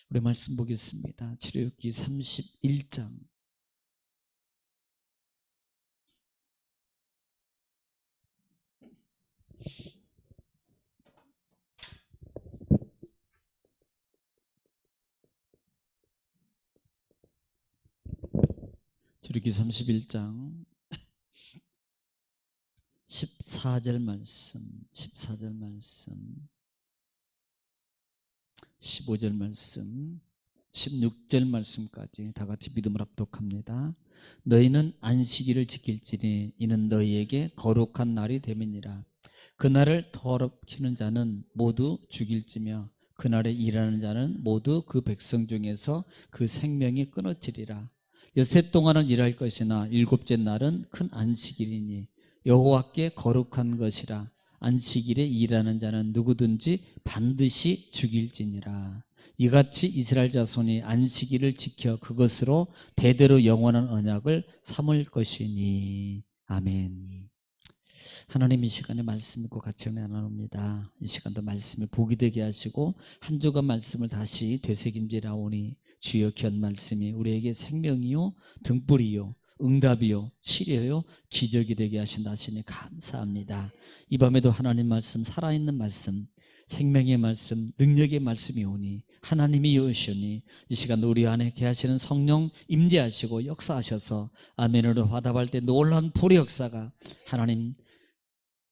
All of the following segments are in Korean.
우리 말씀 보겠습니다. 출애굽기 31장. 출애굽기 31장 14절 말씀, 14절 말씀, 15절 말씀, 16절 말씀까지 다 같이 믿음을 합독합니다. 너희는 안식일을 지킬지니 이는 너희에게 거룩한 날이 됨이니라. 그날을 더럽히는 자는 모두 죽일지며 그날에 일하는 자는 모두 그 백성 중에서 그 생명이 끊어지리라. 여세 동안은 일할 것이나 일곱째 날은 큰 안식일이니 여호와께 거룩한 것이라. 안식일에 일하는 자는 누구든지 반드시 죽일지니라. 이같이 이스라엘 자손이 안식일을 지켜 그것으로 대대로 영원한 언약을 삼을 것이니. 아멘. 하나님, 이 시간에 말씀 읽고 같이 은혜 나눕니다. 이 시간도 말씀에 복이 되게 하시고 한 주간 말씀을 다시 되새김질하오니 주여 귀한 말씀이 우리에게 생명이요 등불이요 응답이요 치료요 기적이 되게 하신다 하시니 감사합니다. 이 밤에도 하나님 말씀, 살아있는 말씀, 생명의 말씀, 능력의 말씀이 오니 하나님이 이오시오니 이 시간 우리 안에 계하시는 성령 임재하시고 역사하셔서 아멘으로 화답할 때 놀라운 불의 역사가 하나님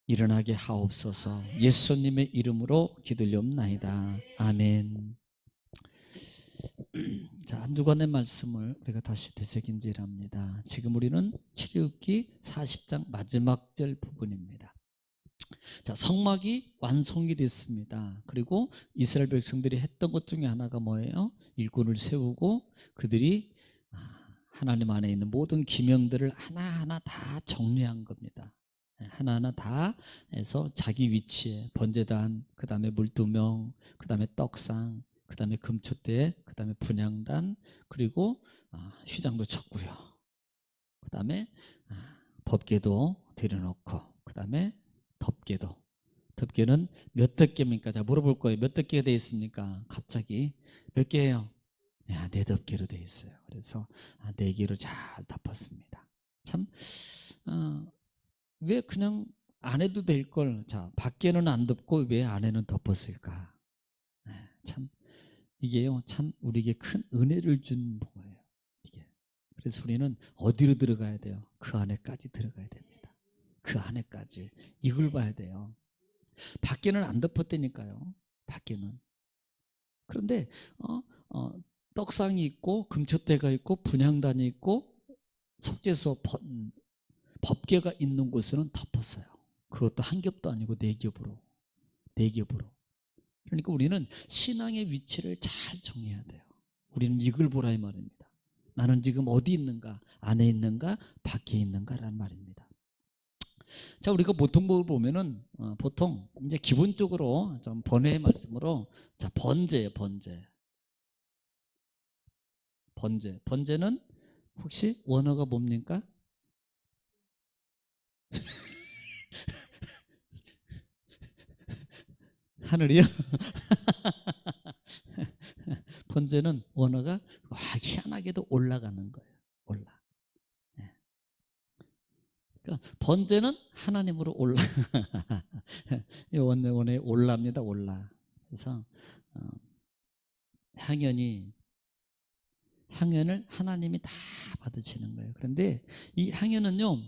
일어나게 하옵소서. 예수님의 이름으로 기도리옵나이다. 아멘. 자, 한 주간의 말씀을 우리가 다시 되새김질합니다. 지금 우리는 출애굽기 40장 마지막 절 부분입니다. 자, 성막이 완성이 됐습니다. 그리고 이스라엘 백성들이 했던 것 중에 하나가 뭐예요? 일꾼을 세우고 그들이 하나님 안에 있는 모든 기명들을 하나하나 다 정리한 겁니다. 하나하나 다 해서 자기 위치에 번제단, 그 다음에 물두명, 그 다음에 떡상, 그 다음에 금초대, 그 다음에 분향단, 그리고 휘장도 쳤고요. 그 다음에 법궤도 들여놓고, 그 다음에 덮개도. 덮개는 몇 덮개입니까? 자, 물어볼 거예요. 몇 덮개가 되어 있습니까? 갑자기 몇 개예요? 네 덮개로 되어 있어요. 그래서 네 개로 잘 덮었습니다. 참 왜 그냥 안 해도 될 걸, 자, 밖에는 안 덮고 왜 안에는 덮었을까? 참 이게요, 참 우리에게 큰 은혜를 준 거예요. 이게. 그래서 우리는 어디로 들어가야 돼요? 그 안에까지 들어가야 됩니다. 그 안에까지 이걸 봐야 돼요. 밖에는 안 덮었다니까요. 밖에는. 그런데 떡상이 있고 금초대가 있고 분향단이 있고 속죄소 법궤가 있는 곳에는 덮었어요. 그것도 한 겹도 아니고 네 겹으로. 네 겹으로. 그러니까 우리는 신앙의 위치를 잘 정해야 돼요. 우리는 이걸 보라 이 말입니다. 나는 지금 어디 있는가? 안에 있는가? 밖에 있는가라는 말입니다. 자, 우리가 보통 보면은 보통 이제 기본적으로 좀 번외의 말씀으로, 자, 번제예요. 번제는 혹시 원어가 뭡니까? 하늘이요? 번제는 원어가 희한하게도 올라가는 거예요. 올라. 네. 그러니까 번제는 하나님으로 올라. 원에 올라입니다. 올라. 그래서 향연을 하나님이 다 받으시는 거예요. 그런데 이 향연은요,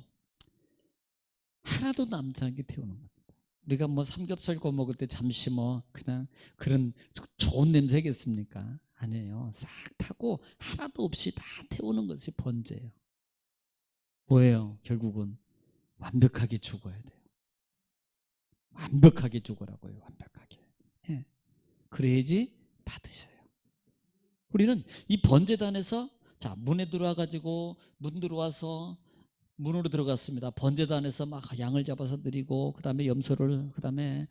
하나도 남지 않게 태우는 겁니다. 우리가 뭐 삼겹살 구워 먹을 때 잠시 뭐 그냥 그런 좋은 냄새겠습니까? 아니에요. 싹 타고 하나도 없이 다 태우는 것이 번제예요. 뭐예요? 결국은 완벽하게 죽어야 돼요. 완벽하게 죽으라고요. 완벽하게. 예. 그래야지 받으셔요. 우리는 이 번제단에서, 자, 문에 들어와 가지고 문 들어와서 문으로 들어갔습니다. 번제단에서 막 양을 잡아서 드리고, 그 다음에 염소를, 그 다음에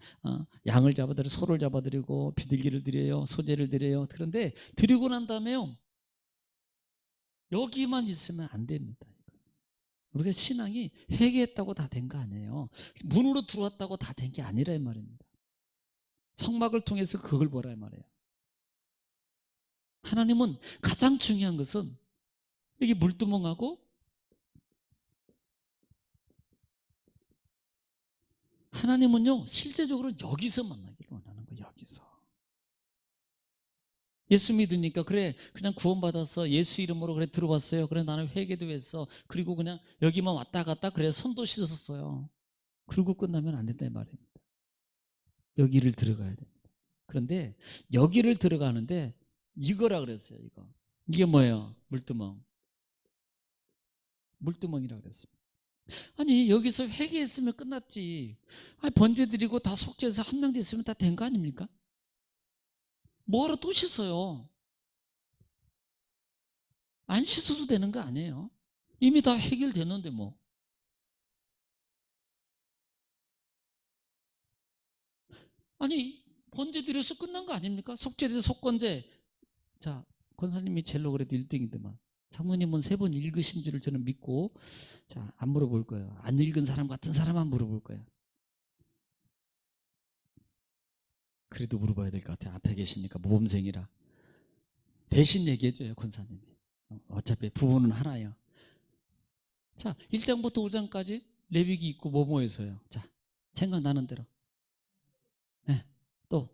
양을 잡아드리고, 소를 잡아드리고, 비둘기를 드려요, 소재를 드려요. 그런데 드리고 난 다음에요, 여기만 있으면 안 됩니다. 우리가 신앙이 회개했다고 다 된 거 아니에요. 문으로 들어왔다고 다 된 게 아니라 이 말입니다. 성막을 통해서 그걸 보라 이 말이에요. 하나님은 가장 중요한 것은 여기 물두멍하고 하나님은요 실제적으로 여기서 만나기를 원하는 거예요. 여기서. 예수 믿으니까 그래 그냥 구원받아서 예수 이름으로 그래 들어왔어요. 그래 나는 회개도 했어. 그리고 그냥 여기만 왔다 갔다 그래 손도 씻었어요. 그러고 끝나면 안 된다 이 말입니다. 여기를 들어가야 됩니다. 그런데 여기를 들어가는데 이거라 그랬어요. 이게 뭐예요? 물두멍. 물두멍이라 그랬습니다. 아니 여기서 회개했으면 끝났지. 아니 번제 드리고 다 속죄해서 함량됐으면 다 된 거 아닙니까? 뭐하러 또 씻어요? 안 씻어도 되는 거 아니에요? 이미 다 해결됐는데 뭐. 아니 번제 드려서 끝난 거 아닙니까? 속죄돼서 속건제. 자 권사님이 젤로 그래도 1등이더만 장모님은 3번 읽으신 줄을 저는 믿고 자 안 물어볼 거예요. 안 읽은 사람 같은 사람만 물어볼 거예요. 그래도 물어봐야 될 것 같아요. 앞에 계시니까 모범생이라 대신 얘기해줘요 권사님이. 어차피 부부는 하나예요. 자 1장부터 5장까지 레위기 있고 뭐뭐해서요. 자 생각나는 대로. 네. 또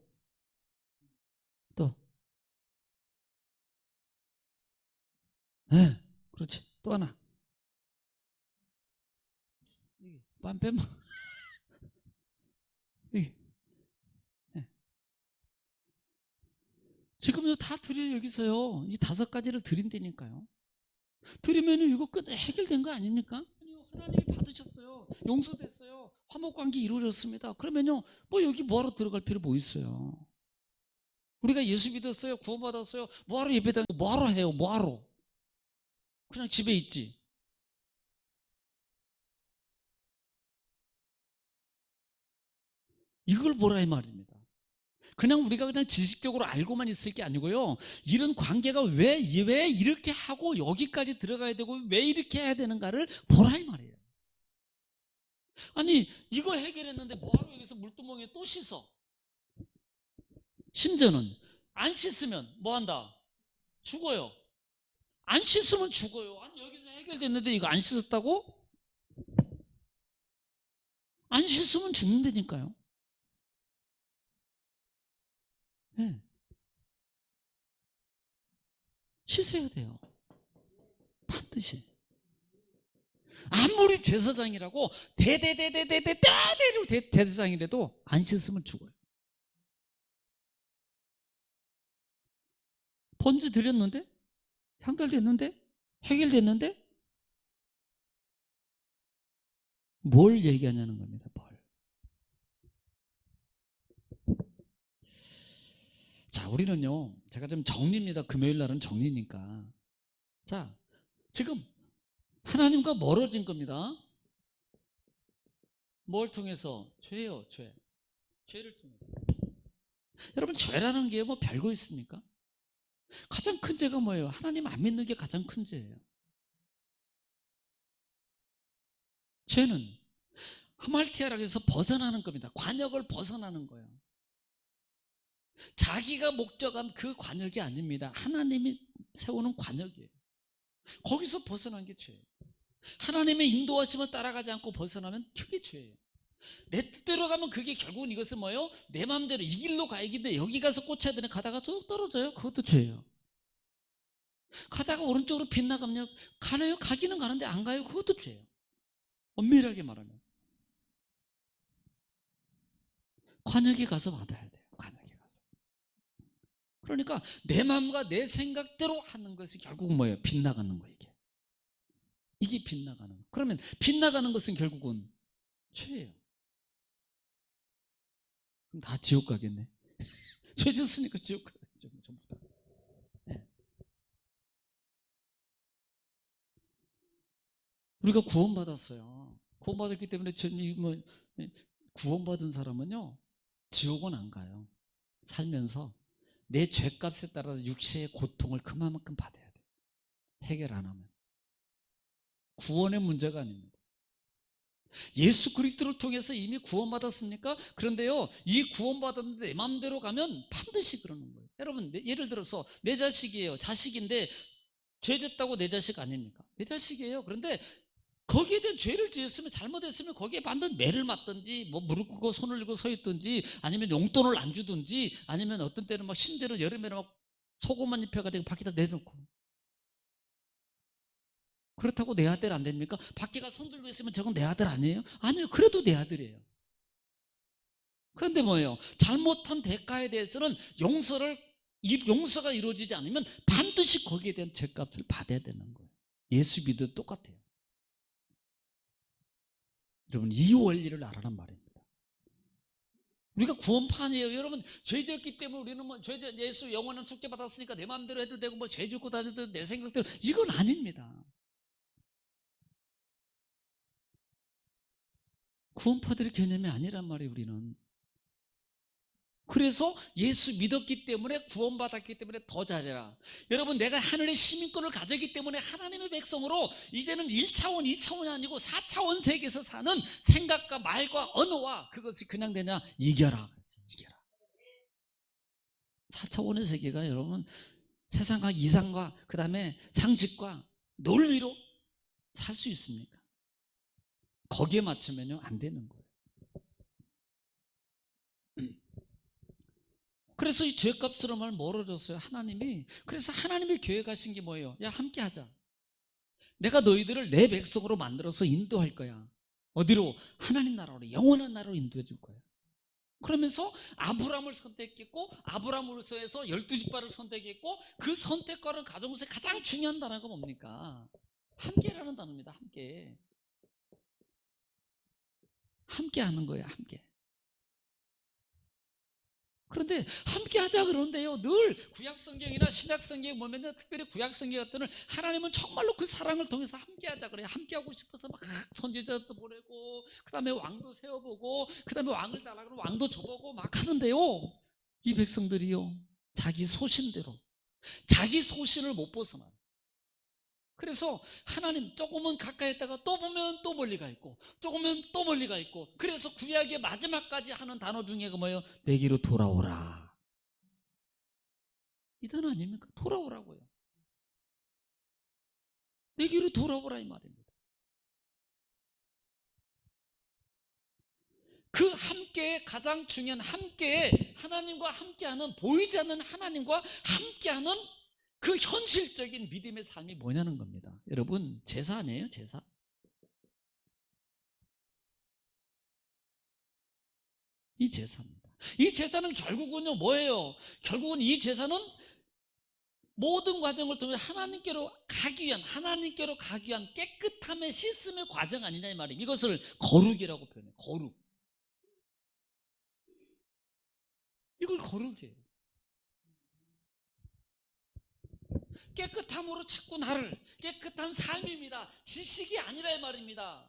네. 그렇지. 또 하나. 빰 빼면 네. 지금도 다 드려요. 여기서요. 이 5가지를 드린다니까요. 드리면 이거 끝 해결된 거 아닙니까? 아니요. 하나님이 받으셨어요. 용서됐어요. 화목관계 이루어졌습니다. 그러면요. 뭐 여기 뭐하러 들어갈 필요 뭐 있어요? 우리가 예수 믿었어요. 구원받았어요. 뭐하러 예배당 뭐하러 해요? 뭐하러? 그냥 집에 있지. 이걸 보라 이 말입니다. 그냥 우리가 그냥 지식적으로 알고만 있을 게 아니고요. 이런 관계가 왜 이렇게 하고 여기까지 들어가야 되고 왜 이렇게 해야 되는가를 보라 이 말이에요. 아니 이거 해결했는데 뭐하러 여기서 물두멍에 또 씻어? 심지어는 안 씻으면 뭐한다? 죽어요. 안 씻으면 죽어요. 아니 여기서 해결됐는데 이거 안 씻었다고? 안 씻으면 죽는다니까요. 네. 씻어야 돼요. 반드시. 아무리 제사장이라고 대대대대대대대대로 대제사장이라도 안 씻으면 죽어요. 번제 드렸는데? 향달됐는데? 해결됐는데? 뭘 얘기하냐는 겁니다. 뭘. 자, 우리는요. 제가 좀 정리입니다. 금요일 날은 정리니까. 자, 지금 하나님과 멀어진 겁니다. 뭘 통해서? 죄요, 죄. 죄를 통해서. 여러분, 죄라는 게 뭐 별거 있습니까? 가장 큰 죄가 뭐예요? 하나님 안 믿는 게 가장 큰 죄예요. 죄는 하말티아락에서 벗어나는 겁니다. 관역을 벗어나는 거예요. 자기가 목적한 그 관역이 아닙니다. 하나님이 세우는 관역이에요. 거기서 벗어난 게 죄예요. 하나님의 인도하심을 따라가지 않고 벗어나면 그게 죄예요. 내 뜻대로 가면 그게 결국은 이것은 뭐예요? 내 마음대로 이 길로 가야겠는데 여기 가서 꽂혀야 되는 가다가 쭉 떨어져요. 그것도 죄예요. 가다가 오른쪽으로 빗나가면 가나요? 가기는 가는데 안 가요? 그것도 죄예요. 엄밀하게 말하면 관역에 가서 받아야 돼요. 관역에 가서. 그러니까 내 마음과 내 생각대로 하는 것이 결국은 뭐예요? 빗나가는 거예요. 이게 빗나가는 거. 그러면 빗나가는 것은 결국은 죄예요. 그럼 다 지옥 가겠네. 죄 짓으니까 지옥 가겠죠. 전부 다. 네. 우리가 구원받았어요. 구원받았기 때문에 뭐 구원받은 사람은요 지옥은 안 가요. 살면서 내 죄값에 따라서 육체의 고통을 그만큼 받아야 돼요. 해결 안 하면. 구원의 문제가 아닙니다. 예수 그리스도를 통해서 이미 구원받았습니까? 그런데요 이 구원받았는데 내 마음대로 가면 반드시 그러는 거예요. 여러분 예를 들어서 내 자식이에요. 자식인데 죄 됐다고 내 자식 아닙니까? 내 자식이에요. 그런데 거기에 대한 죄를 지었으면, 잘못했으면 거기에 반드시 매를 맞든지 뭐 무릎 꿇고 손을 들고 서 있든지 아니면 용돈을 안 주든지 아니면 어떤 때는 막 심지어 여름에는 막 속옷만 입혀가지고 밖에다 내놓고. 그렇다고 내 아들 안 됩니까? 밖에 가 손 들고 있으면 저건 내 아들 아니에요? 아니요. 그래도 내 아들이에요. 그런데 뭐예요? 잘못한 대가에 대해서는 용서가 이루어지지 않으면 반드시 거기에 대한 죄값을 받아야 되는 거예요. 예수 믿어도 똑같아요. 여러분 이 원리를 알아란 말입니다. 우리가 구원판이에요. 여러분 죄 지었기 때문에 우리는 뭐 예수 영원한 속죄 받았으니까 내 마음대로 해도 되고 뭐 죄 짓고 다녀도 내 생각대로, 이건 아닙니다. 구원파들의 개념이 아니란 말이에요. 우리는. 그래서 예수 믿었기 때문에, 구원받았기 때문에 더 잘해라. 여러분 내가 하늘의 시민권을 가졌기 때문에 하나님의 백성으로 이제는 1차원 2차원이 아니고 4차원 세계에서 사는 생각과 말과 언어와 그것이 그냥 되냐, 이겨라. 이겨라. 4차원의 세계가 여러분 세상과 이상과 그 다음에 상식과 논리로 살 수 있습니까? 거기에 맞추면요 안 되는 거예요. 그래서 이 죄값스러움을 뭐로 줬어요? 하나님이. 그래서 하나님이 계획하신 게 뭐예요? 야 함께 하자. 내가 너희들을 내 백성으로 만들어서 인도할 거야. 어디로? 하나님 나라로, 영원한 나라로 인도해 줄 거야. 그러면서 아브라함을 선택했고 아브라함으로서 해서 12지파를 선택했고 그 선택과는 가정에서 가장 중요한 단어가 뭡니까? 함께라는 단어입니다. 함께. 함께 하는 거예요. 함께. 그런데 함께 하자 그러는데요, 늘 구약성경이나 신약성경에 보면, 특별히 구약성경 같은 는 하나님은 정말로 그 사랑을 통해서 함께 하자 그래요. 함께 하고 싶어서 막 선지자도 보내고 그 다음에 왕도 세워보고 그 다음에 왕을 달라 그러면 왕도 줘보고 막 하는데요, 이 백성들이요 자기 소신대로, 자기 소신을 못 벗어나요. 그래서 하나님 조금은 가까이 있다가 또 보면 또 멀리 가 있고 조금은 또 멀리 가 있고, 그래서 구약의 마지막까지 하는 단어 중에 그 뭐예요? 내게로 돌아오라. 이 단어 아닙니까? 돌아오라고요. 내게로 돌아오라 이 말입니다. 그 함께, 가장 중요한 함께, 하나님과 함께하는, 보이지 않는 하나님과 함께하는 그 현실적인 믿음의 삶이 뭐냐는 겁니다. 여러분 제사 아니에요? 제사. 이 제사입니다. 이 제사는 결국은요 뭐예요? 결국은 이 제사는 모든 과정을 통해 하나님께로 가기 위한 깨끗함의 시스템의 과정 아니냐 이 말이에요. 이것을 거룩이라고 표현해요. 거룩. 이걸 거룩이에요. 깨끗함으로 자꾸 나를, 깨끗한 삶입니다. 지식이 아니라 이 말입니다.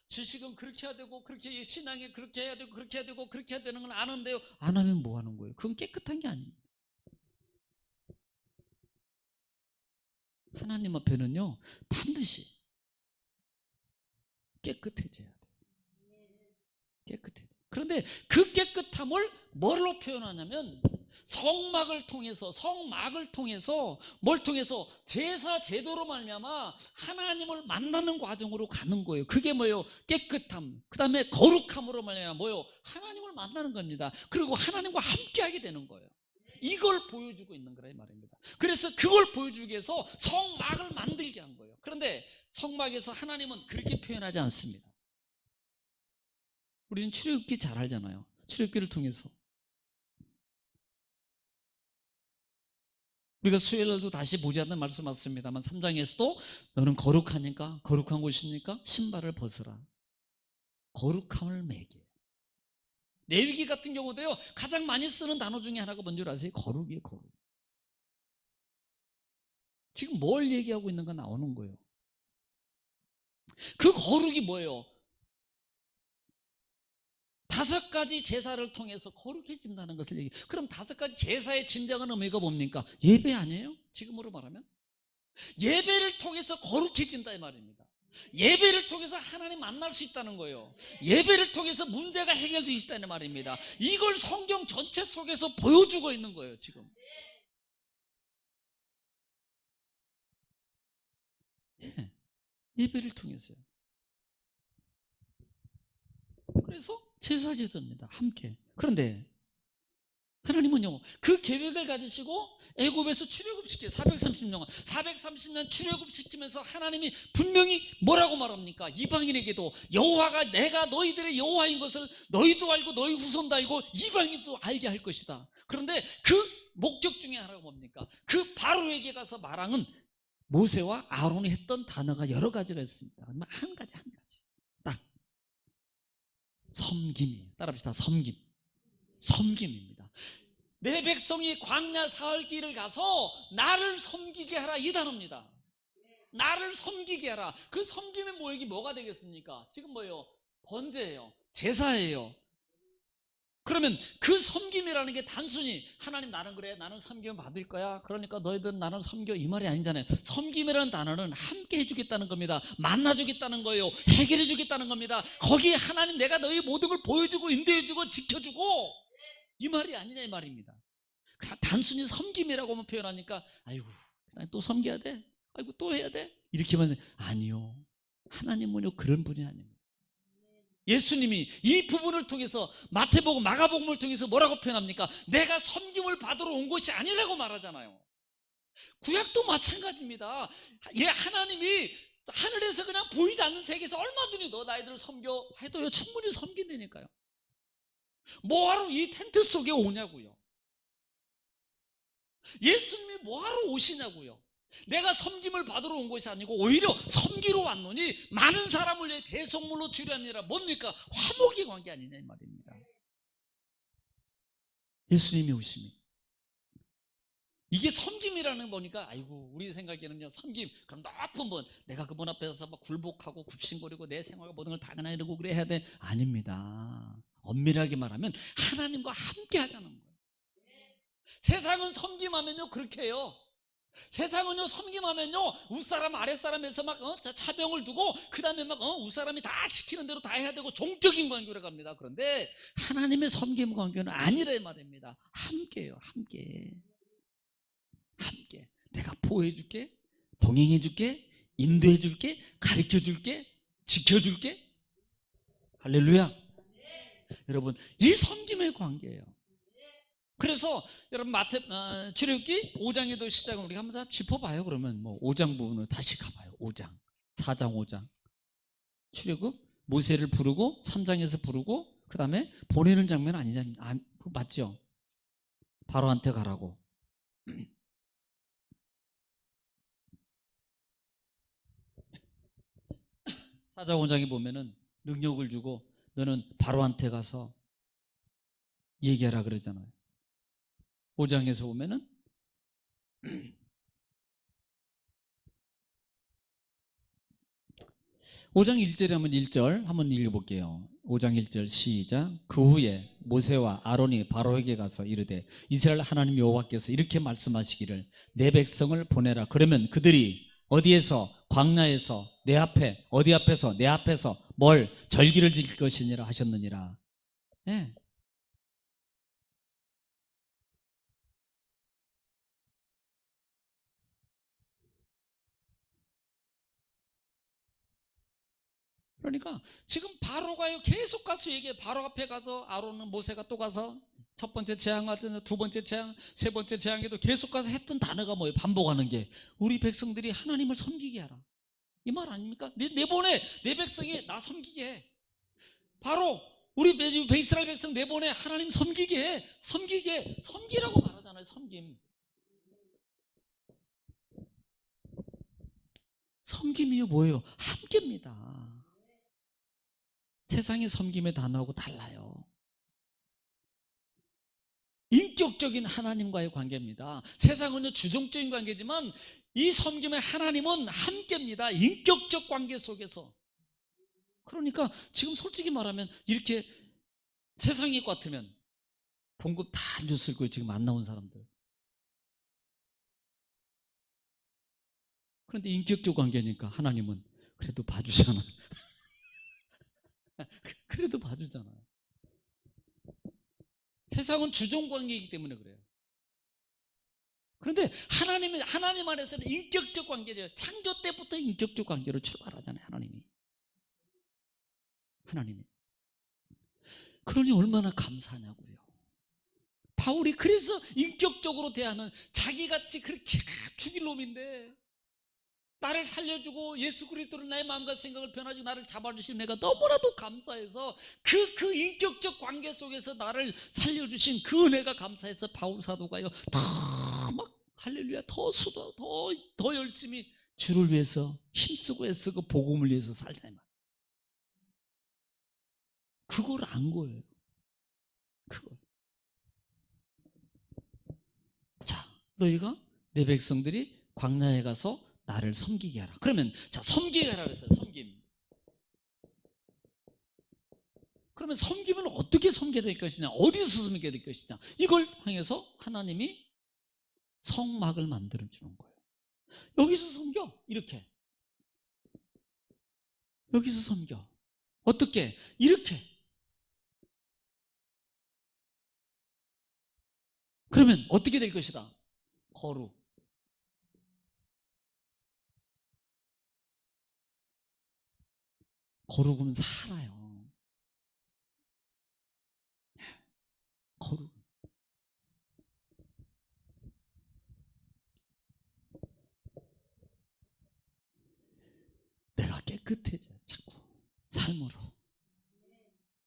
지식은 그렇게 해야 되고 그렇게, 신앙에 그렇게 해야 되고 그렇게 해야 되고 그렇게 해야 되는 건 아는데요, 안 하면 뭐 하는 거예요? 그건 깨끗한 게 아닙니다. 하나님 앞에는요 반드시 깨끗해져야 돼요. 깨끗해져. 그런데 그 깨끗함을 뭘로 표현하냐면 성막을 통해서 뭘 통해서? 제사 제도로 말미암아 하나님을 만나는 과정으로 가는 거예요. 그게 뭐예요? 깨끗함. 그 다음에 거룩함으로 말미암아 뭐예요? 하나님을 만나는 겁니다. 그리고 하나님과 함께하게 되는 거예요. 이걸 보여주고 있는 거라 이 말입니다. 그래서 그걸 보여주기 위해서 성막을 만들게 한 거예요. 그런데 성막에서 하나님은 그렇게 표현하지 않습니다. 우리는 출애굽기 잘 알잖아요. 출애굽기를 통해서 우리가 수요일날도 다시 보지 않는 말씀 맞습니다만 3장에서도 너는 거룩하니까, 거룩한 곳이니까 신발을 벗어라. 거룩함을 매게. 레위기 같은 경우도요 가장 많이 쓰는 단어 중에 하나가 뭔지 아세요? 거룩이에요. 거룩. 지금 뭘 얘기하고 있는가 나오는 거예요. 그 거룩이 뭐예요? 5가지 제사를 통해서 거룩해진다는 것을 얘기해요. 그럼 5가지 제사의 진정한 의미가 뭡니까? 예배 아니에요? 지금으로 말하면 예배를 통해서 거룩해진다 이 말입니다. 예배를 통해서 하나님 만날 수 있다는 거예요. 예배를 통해서 문제가 해결될 수 있다는 말입니다. 이걸 성경 전체 속에서 보여주고 있는 거예요, 지금. 예, 예배를 통해서요. 그래서 제사지도입니다, 함께. 그런데 하나님은요, 그 계획을 가지시고 애굽에서 출애굽시켜 430년 출애굽시키면서 하나님이 분명히 뭐라고 말합니까? 이방인에게도 여호와가 내가 너희들의 여호와인 것을 너희도 알고 너희 후손도 알고 이방인도 알게 할 것이다. 그런데 그 목적 중에 하나가 뭡니까? 그 바로에게 가서 말하는 모세와 아론이 했던 단어가 여러 가지가 있습니다. 한 가지 딱 섬김이에요. 따라합시다. 섬김입니다. 내 백성이 광야 사흘 길을 가서 나를 섬기게 하라, 이 단어입니다. 나를 섬기게 하라. 그 섬김의 모욕이 뭐가 되겠습니까? 지금 뭐예요? 번제예요. 제사예요. 그러면 그 섬김이라는 게 단순히 하나님 나는 그래, 나는 섬김 받을 거야, 그러니까 너희들은 나를 섬겨, 이 말이 아니잖아요. 섬김이라는 단어는 함께 해주겠다는 겁니다. 만나주겠다는 거예요. 해결해 주겠다는 겁니다. 거기에 하나님 내가 너희 모든 걸 보여주고 인도해주고 지켜주고, 이 말이 아니냐 이 말입니다. 단순히 섬김이라고만 표현하니까 아이고 또 섬겨야 돼, 아이고 또 해야 돼, 이렇게만 해서 아니요, 하나님은요 그런 분이 아닙니다. 예수님이 이 부분을 통해서 마태복음, 마가복음을 통해서 뭐라고 표현합니까? 내가 섬김을 받으러 온 것이 아니라고 말하잖아요. 구약도 마찬가지입니다. 예, 하나님이 하늘에서 그냥 보이지 않는 세계에서 얼마든지 너 나이들을 섬겨 해도요 충분히 섬긴다니까요. 뭐하러 이 텐트 속에 오냐고요. 예수님이 뭐하러 오시냐고요. 내가 섬김을 받으러 온 것이 아니고 오히려 섬기러 왔노니 많은 사람을 내 대성물로 주려니라. 뭡니까? 화목의 관계 아니냐 이 말입니다. 예수님이 오심이 이게 섬김이라는 거니까 아이고 우리 생각에는요 섬김 그럼 높은 분, 내가 그분 앞에서 막 굴복하고 굽신거리고 내 생활과 모든 걸 다 그냥 이러고 그래 해야 돼? 아닙니다. 엄밀하게 말하면 하나님과 함께 하자는 거예요. 세상은 섬김하면요 그렇게 해요. 세상은요 섬김하면요 윗사람 아랫사람에서 막 차병을 두고 그 다음에 막 윗사람이 다 시키는 대로 다 해야 되고 종적인 관계로 갑니다. 그런데 하나님의 섬김 관계는 아니라 말입니다. 함께요. 함께 내가 보호해줄게, 동행해줄게, 인도해줄게, 가르쳐줄게, 지켜줄게. 할렐루야. 여러분 이 섬김의 관계예요. 그래서 여러분 출애굽기 5장에도 시작은 우리가 한번 다 짚어봐요. 그러면 뭐 5장 부분을 다시 가봐요. 5장 4장 5장 출애굽 모세를 부르고 3장에서 부르고 그 다음에 보내는 장면 아니잖아요. 맞죠? 바로한테 가라고. 4장 5장에 보면은 능력을 주고 너는 바로한테 가서 얘기하라 그러잖아요. 5장에서 보면은 5장 1절에 한번 읽어볼게요. 5장 1절 시작. 그 후에 모세와 아론이 바로에게 가서 이르되 이스라엘 하나님 여호와께서 이렇게 말씀하시기를 내 백성을 보내라. 그러면 그들이 어디에서? 광야에서 내 앞에, 어디 앞에서? 내 앞에서 뭘? 절기를 지킬 것이니라 하셨느니라. 네. 그러니까 지금 바로가요 계속 가서 얘기해. 바로 앞에 가서 아론은 모세가 또 가서 첫 번째 재앙 같은 두 번째 재앙, 세 번째 재앙에도 계속 가서 했던 단어가 뭐예요? 반복하는 게 우리 백성들이 하나님을 섬기게 하라, 이 말 아닙니까? 내보내, 내 백성이 나 섬기게 해. 바로 우리 이스라엘 백성 내보내, 하나님 섬기게 해. 섬기라고 말하잖아요. 섬김이요 뭐예요? 함께입니다. 세상의 섬김의 단어하고 달라요. 인격적인 하나님과의 관계입니다. 세상은요 주종적인 관계지만 이 섬김의 하나님은 함께입니다. 인격적 관계 속에서. 그러니까 지금 솔직히 말하면 이렇게 세상이 같으면 봉급 다 안 줬을 거예요. 지금 안 나온 사람들. 그런데 인격적 관계니까 하나님은 그래도 봐주잖아. 그래도 봐주잖아요. 세상은 주종관계이기 때문에 그래요. 그런데 하나님 안에서는 인격적 관계죠. 창조 때부터 인격적 관계로 출발하잖아요. 하나님이. 그러니 얼마나 감사하냐고요. 바울이 그래서 인격적으로 대하는, 자기같이 그렇게 죽일 놈인데 나를 살려주고 예수 그리스도를 나의 마음과 생각을 변화주고 나를 잡아주신 내가 너무나도 감사해서 그 인격적 관계 속에서 나를 살려주신 그 은혜가 감사해서 바울 사도가요, 더 막 할렐루야, 더 열심히 주를 위해서 힘쓰고 애쓰고 복음을 위해서 살자. 그걸 안 거예요. 그걸. 자, 너희가 내 백성들이 광야에 가서 나를 섬기게 하라. 그러면 자, 섬기게 하라 그랬어요. 섬김. 그러면 섬김은 어떻게 섬겨야 될 것이냐, 어디서 섬겨야 될 것이냐, 이걸 향해서 하나님이 성막을 만들어 주는 거예요. 여기서 섬겨. 이렇게. 여기서 섬겨. 어떻게? 이렇게. 그러면 어떻게 될 것이다? 거룩. 거룩은 살아요. 거룩. 내가 깨끗해져. 자꾸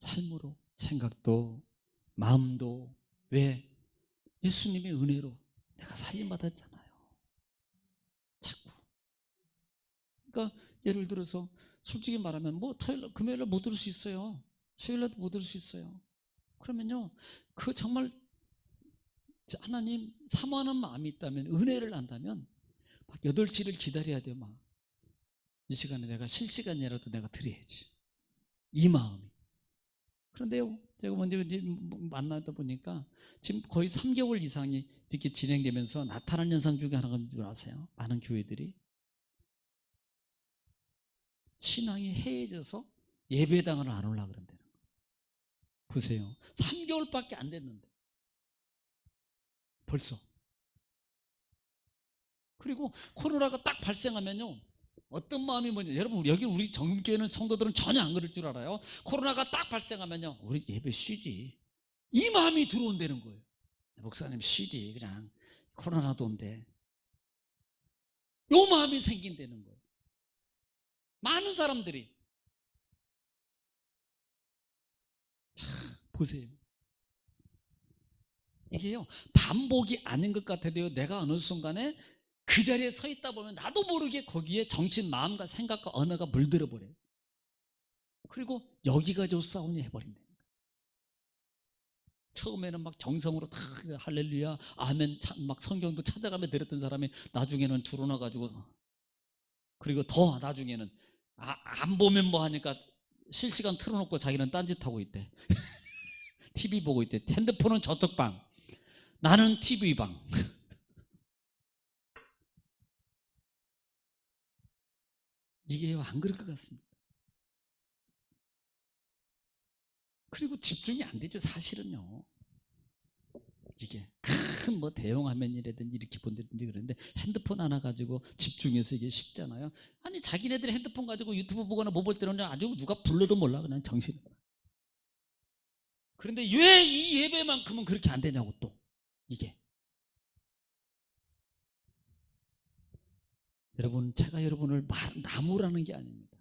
삶으로 생각도 마음도. 왜? 예수님의 은혜로 내가 살림받았잖아요. 자꾸. 그러니까 예를 들어서 솔직히 말하면 뭐 토요일 금요일날 못 들을 수 있어요. 수요일날도 못 들을 수 있어요. 그러면요, 그 정말 하나님 사모하는 마음이 있다면, 은혜를 안다면 막 8시를 기다려야 돼요. 막 이 시간에 내가 실시간이라도 내가 드려야지, 이 마음이. 그런데요, 제가 먼저 만나다 보니까 지금 거의 3개월 이상이 이렇게 진행되면서 나타난 현상 중에 하나가 뭔지 아세요? 많은 교회들이 신앙이 해해져서 예배당을 안 올라 그런다는 거예요. 보세요. 3개월밖에 안 됐는데 벌써. 그리고 코로나가 딱 발생하면요, 어떤 마음이 뭐냐, 여러분 여기 우리 정금교회는 성도들은 전혀 안 그럴 줄 알아요. 코로나가 딱 발생하면요, 우리 예배 쉬지, 이 마음이 들어온다는 거예요. 목사님 쉬지, 그냥 코로나도 온대, 요 마음이 생긴다는 거예요. 많은 사람들이. 자, 보세요. 이게요, 반복이 아닌 것 같아도요, 내가 어느 순간에 그 자리에 서 있다 보면 나도 모르게 거기에 정신, 마음과 생각과 언어가 물들어 버려요. 그리고 여기 가지고 싸우냐 해버린다. 처음에는 막 정성으로 다 할렐루야 아멘 막 성경도 찾아가며 들었던 사람이 나중에는 드러나 가지고, 그리고 더 나중에는 안 보면 뭐 하니까 실시간 틀어놓고 자기는 딴짓하고 있대. TV 보고 있대. 핸드폰은 저쪽 방, 나는 TV 방. 이게 안 그럴 것 같습니다. 그리고 집중이 안 되죠, 사실은요. 이게 큰 뭐 대형 화면이라든지 이렇게 본다든지 그러는데 핸드폰 하나 가지고 집중해서 이게 쉽잖아요. 아니 자기네들이 핸드폰 가지고 유튜브 보거나 뭐 볼 때는 아주 누가 불러도 몰라, 그냥 정신. 그런데 왜 이 예배만큼은 그렇게 안 되냐고. 또 이게, 여러분 제가 여러분을 나무라는 게 아닙니다.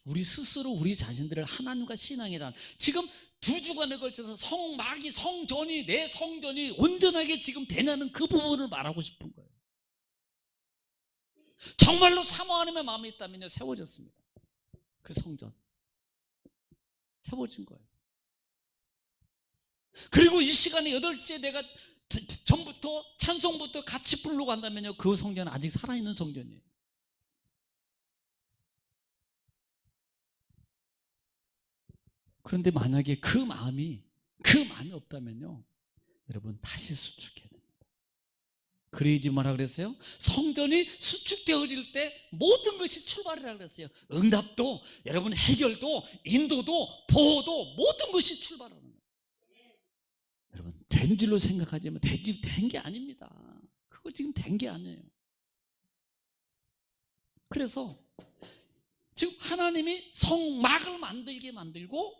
우리 스스로 우리 자신들을 하나님과 신앙에 대한, 지금 2주간에 걸쳐서 성막이, 성전이, 내 성전이 온전하게 지금 되냐는 그 부분을 말하고 싶은 거예요. 정말로 사모 하나님의 마음이 있다면요, 세워졌습니다. 그 성전 세워진 거예요. 그리고 이 시간에 8시에 내가 전부터 찬송부터 같이 부르고 한다면요, 그 성전은 아직 살아있는 성전이에요. 그런데 만약에 그 마음이 없다면요, 여러분 다시 수축해야 됩니다. 그러지 마라 그랬어요. 성전이 수축되어질 때 모든 것이 출발이라 그랬어요. 응답도, 여러분 해결도, 인도도, 보호도 모든 것이 출발하는 거예요. 여러분 된 줄로 생각하지만 된 게 아닙니다. 그거 지금 된 게 아니에요. 그래서 지금 하나님이 성막을 만들게 만들고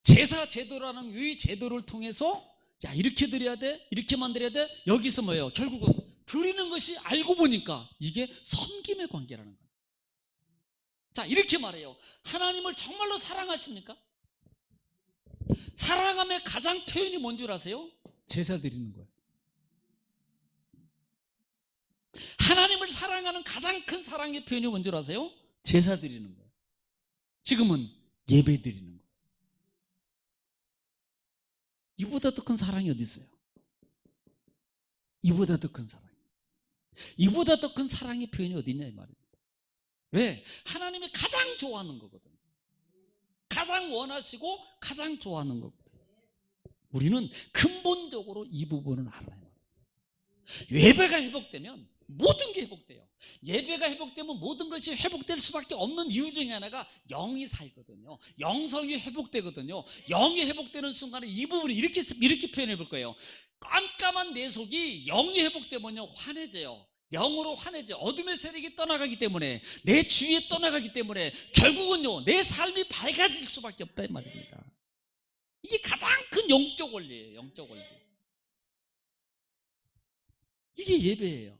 제사 제도라는 이 제도를 통해서 야 이렇게 드려야 돼, 이렇게 만들어야 돼. 여기서 뭐예요? 결국은 드리는 것이 알고 보니까 이게 섬김의 관계라는 거예요. 자 이렇게 말해요. 하나님을 정말로 사랑하십니까? 사랑함의 가장 표현이 뭔 줄 아세요? 제사 드리는 거예요. 하나님을 사랑하는 가장 큰 사랑의 표현이 뭔 줄 아세요? 제사 드리는 거예요. 지금은 예배 드리는 거예요. 이보다 더 큰 사랑이 어디 있어요? 이보다 더 큰 사랑. 이보다 더 큰 사랑의 표현이 어디 있냐 이 말입니다. 왜? 하나님이 가장 좋아하는 거거든요. 가장 원하시고 가장 좋아하는 거거든요. 우리는 근본적으로 이 부분을 알아요. 예배가 회복되면 모든 게 회복돼요. 예배가 회복되면 모든 것이 회복될 수밖에 없는 이유 중에 하나가 영이 살거든요. 영성이 회복되거든요. 영이 회복되는 순간에 이 부분을 이렇게 표현해 볼 거예요. 깜깜한 내 속이 영이 회복되면요 환해져요. 영으로 환해져. 어둠의 세력이 떠나가기 때문에, 내 주위에 떠나가기 때문에 결국은요 내 삶이 밝아질 수밖에 없다 이 말입니다. 이게 가장 큰 영적 원리예요. 영적 원리. 이게 예배예요.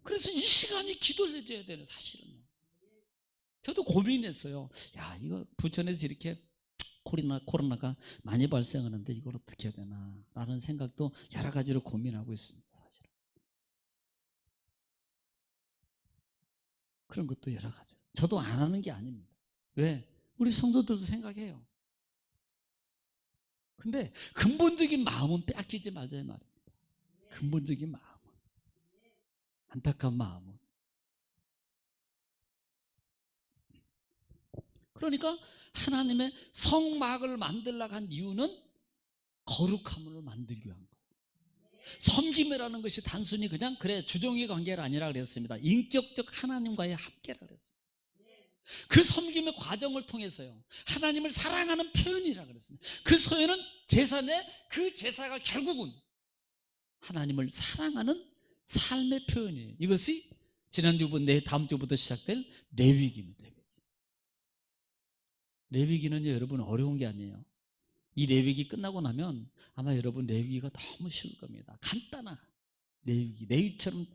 그래서 이 시간이 기도해줘야 되는 사실은요. 저도 고민했어요. 야 이거 부천에서 이렇게 코로나가 많이 발생하는데 이걸 어떻게 해야 되나 라는 생각도 여러 가지로 고민하고 있습니다. 사실은. 그런 것도 여러 가지. 저도 안 하는 게 아닙니다. 왜? 우리 성도들도 생각해요. 근데 근본적인 마음은 빼앗기지 말자 이 말입니다. 근본적인 마음은, 안타까운 마음은. 그러니까 하나님의 성막을 만들려고 한 이유는 거룩함을 만들기 위한 거예요. 섬김이라는 것이 단순히 그냥 그래 주종의 관계가 아니라 그랬습니다. 인격적 하나님과의 합계라 그랬습니다. 그 섬김의 과정을 통해서요 하나님을 사랑하는 표현이라 그랬습니다. 그 소연은 제사인데 그 제사가 결국은 하나님을 사랑하는 삶의 표현이에요. 이것이 지난주부터 다음 주부터 시작될 레위기입니다. 레위기는요 여러분 어려운 게 아니에요. 이 레위기 끝나고 나면 아마 여러분 레위기가 너무 쉬울 겁니다. 간단한 레위기처럼.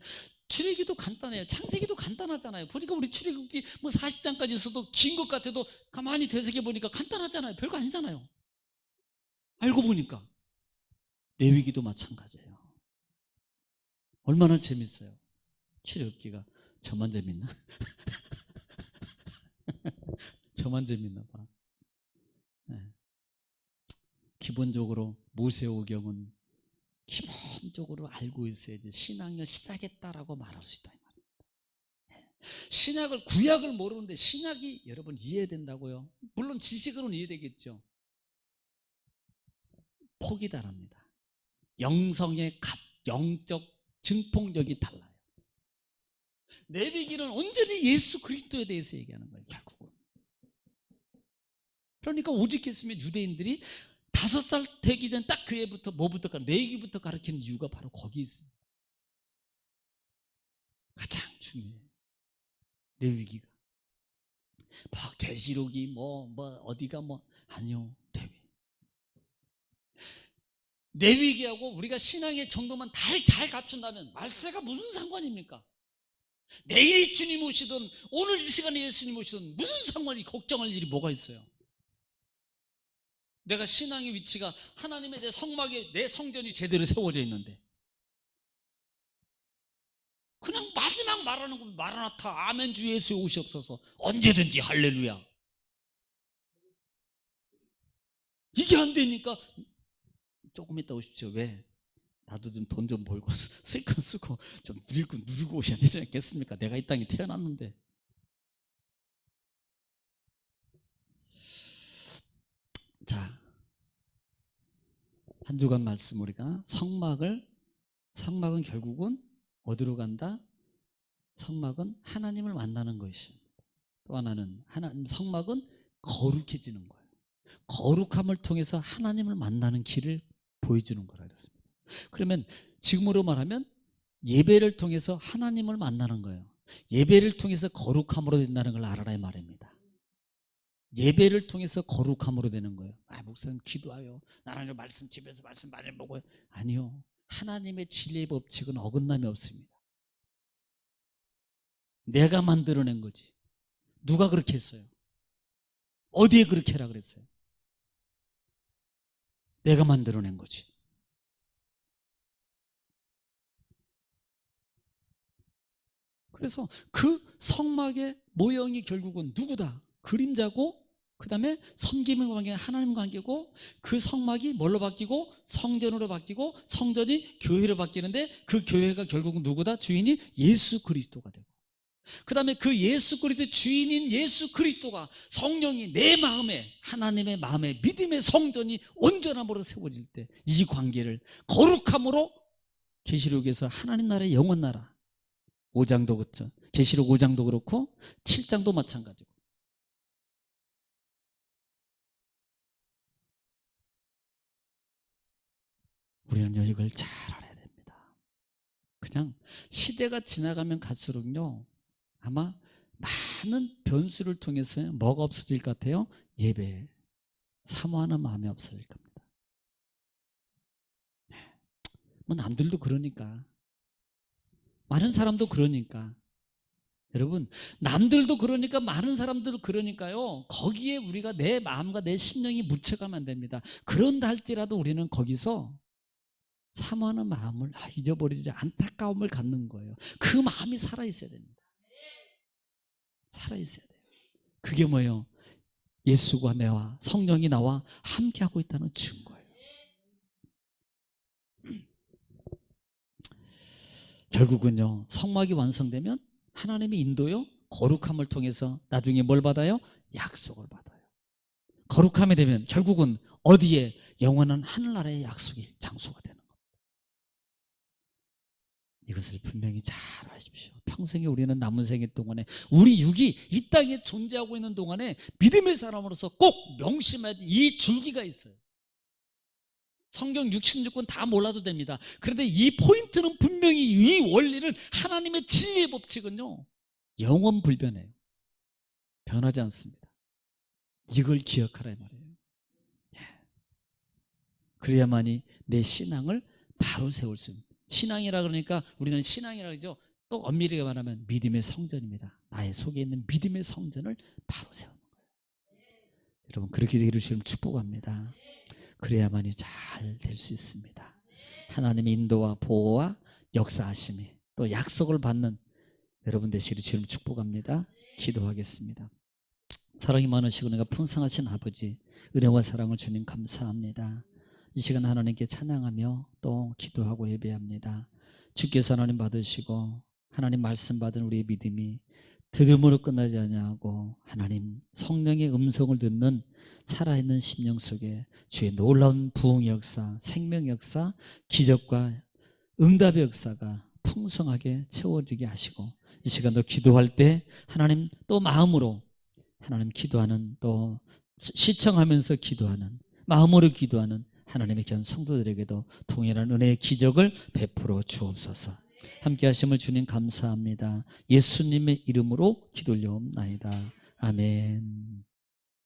출애기도 간단해요. 창세기도 간단하잖아요. 보니까 우리 출애굽기 뭐 40장까지 있어도 긴 것 같아도 가만히 되새겨 보니까 간단하잖아요. 별거 아니잖아요. 알고 보니까 레위기도 마찬가지예요. 얼마나 재밌어요. 출애굽기가. 저만 재밌나? 저만 재밌나 봐. 네. 기본적으로 모세오경은 기본적으로 알고 있어야지 신앙을 시작했다라고 말할 수 있다 이 말입니다. 신약을 구약을 모르는데 신약이 여러분 이해된다고요? 물론 지식으로는 이해되겠죠. 폭이 다릅니다. 영성의 영적 증폭력이 달라요. 레위기는 온전히 예수 그리스도에 대해서 얘기하는 거예요. 결국은. 그러니까 오직했으면 유대인들이 5살 되기 전 딱 그 해부터 뭐부터 레위기부터 가르치는 이유가 바로 거기 있습니다. 가장 중요해요. 레위기가. 뭐 계시록이 뭐 어디가 아니요. 레위기하고 우리가 신앙의 정도만 잘 갖춘다면 말세가 무슨 상관입니까? 내일이 주님 오시든 오늘 이 시간에 예수님 오시든 무슨 상관이 걱정할 일이 뭐가 있어요? 내가 신앙의 위치가 하나님의 내 성막에 내 성전이 제대로 세워져 있는데 그냥 마지막 말하는 거 마라나타 아멘 주 예수에 오시옵소서 언제든지 할렐루야 이게 안 되니까 조금 이따 오십시오. 왜? 나도 좀 돈 좀 벌고 쓸 건 쓰고 좀 누리고 오셔야 되지 않겠습니까? 내가 이 땅에 태어났는데. 자, 한 주간 말씀 우리가 성막은 결국은 어디로 간다? 성막은 하나님을 만나는 것입니다. 또 하나는 성막은 거룩해지는 거예요. 거룩함을 통해서 하나님을 만나는 길을 보여주는 거라 그랬습니다. 그러면 지금으로 말하면 예배를 통해서 하나님을 만나는 거예요. 예배를 통해서 거룩함으로 된다는 걸 알아라 이 말입니다. 예배를 통해서 거룩함으로 되는 거예요. 목사님 기도하여 나는 말씀 집에서 말씀 많이 보고. 아니요, 하나님의 진리의 법칙은 어긋남이 없습니다. 내가 만들어낸 거지. 누가 그렇게 했어요? 어디에 그렇게 해라 그랬어요? 내가 만들어낸 거지. 그래서 그 성막의 모형이 결국은 누구다? 그림자고, 그 다음에 섬김의 관계, 하나님 관계고, 그 성막이 뭘로 바뀌고? 성전으로 바뀌고, 성전이 교회로 바뀌는데, 그 교회가 결국은 누구다? 주인이 예수 그리스도가 되고, 그 다음에 그 예수 그리스도의 주인인 예수 그리스도가 성령이 내 마음에, 하나님의 마음에 믿음의 성전이 온전함으로 세워질 때 이 관계를 거룩함으로, 계시록에서 하나님 나라의 영원 나라 5장도 그렇죠. 계시록 5장도 그렇고 7장도 마찬가지고. 우리는요 이걸 잘 알아야 됩니다. 그냥 시대가 지나가면 갈수록요 아마 많은 변수를 통해서 뭐가 없어질 것 같아요? 예배, 사모하는 마음이 없어질 겁니다. 뭐 남들도 그러니까, 많은 사람도 그러니까, 여러분 남들도 그러니까, 많은 사람들도 그러니까요, 거기에 우리가 내 마음과 내 심령이 묻혀가면 안 됩니다. 그런다 할지라도 우리는 거기서 사모하는 마음을 잊어버리지, 안타까움을 갖는 거예요. 그 마음이 살아있어야 됩니다. 살아있어야 돼요. 그게 뭐예요? 예수가 내와 성령이 나와 함께하고 있다는 증거예요. 결국은요 성막이 완성되면 하나님의 인도요 거룩함을 통해서 나중에 뭘 받아요? 약속을 받아요. 거룩함이 되면 결국은 어디에? 영원한 하늘나라의 약속의 장소가 되는 겁니다. 이것을 분명히 잘 아십시오. 평생에 우리는 남은 생애 동안에, 우리 육이 이 땅에 존재하고 있는 동안에 믿음의 사람으로서 꼭 명심해야 될 이 줄기가 있어요. 성경 66권 다 몰라도 됩니다. 그런데 이 포인트는 분명히, 이 원리는, 하나님의 진리의 법칙은요 영원불변해요. 변하지 않습니다. 이걸 기억하라 이 말이에요. 그래야만이 내 신앙을 바로 세울 수 있습니다. 신앙이라 그러니까 우리는 신앙이라 그러죠. 또 엄밀하게 말하면 믿음의 성전입니다. 나의 속에 있는 믿음의 성전을 바로 세우는 거예요. 여러분 그렇게 되기를 주님 축복합니다. 그래야만이 잘 될 수 있습니다. 하나님의 인도와 보호와 역사하심이, 또 약속을 받는 여러분 되시기를 주님 축복합니다. 기도하겠습니다. 사랑이 많으시고 내가 풍성하신 아버지, 은혜와 사랑을 주님 감사합니다. 이 시간 하나님께 찬양하며 또 기도하고 예배합니다. 주께서 하나님 받으시고 하나님 말씀 받은 우리의 믿음이 들음으로 끝나지 아니하고 하나님 성령의 음성을 듣는 살아있는 심령 속에 주의 놀라운 부흥의 역사, 생명의 역사, 기적과 응답의 역사가 풍성하게 채워지게 하시고, 이 시간도 기도할 때 하나님 또 마음으로 하나님 기도하는, 또 시청하면서 기도하는, 마음으로 기도하는 하나님의 귀한 성도들에게도 동일한 은혜의 기적을 베풀어 주옵소서. 함께 하심을 주님 감사합니다. 예수님의 이름으로 기도 올려옵나이다. 아멘.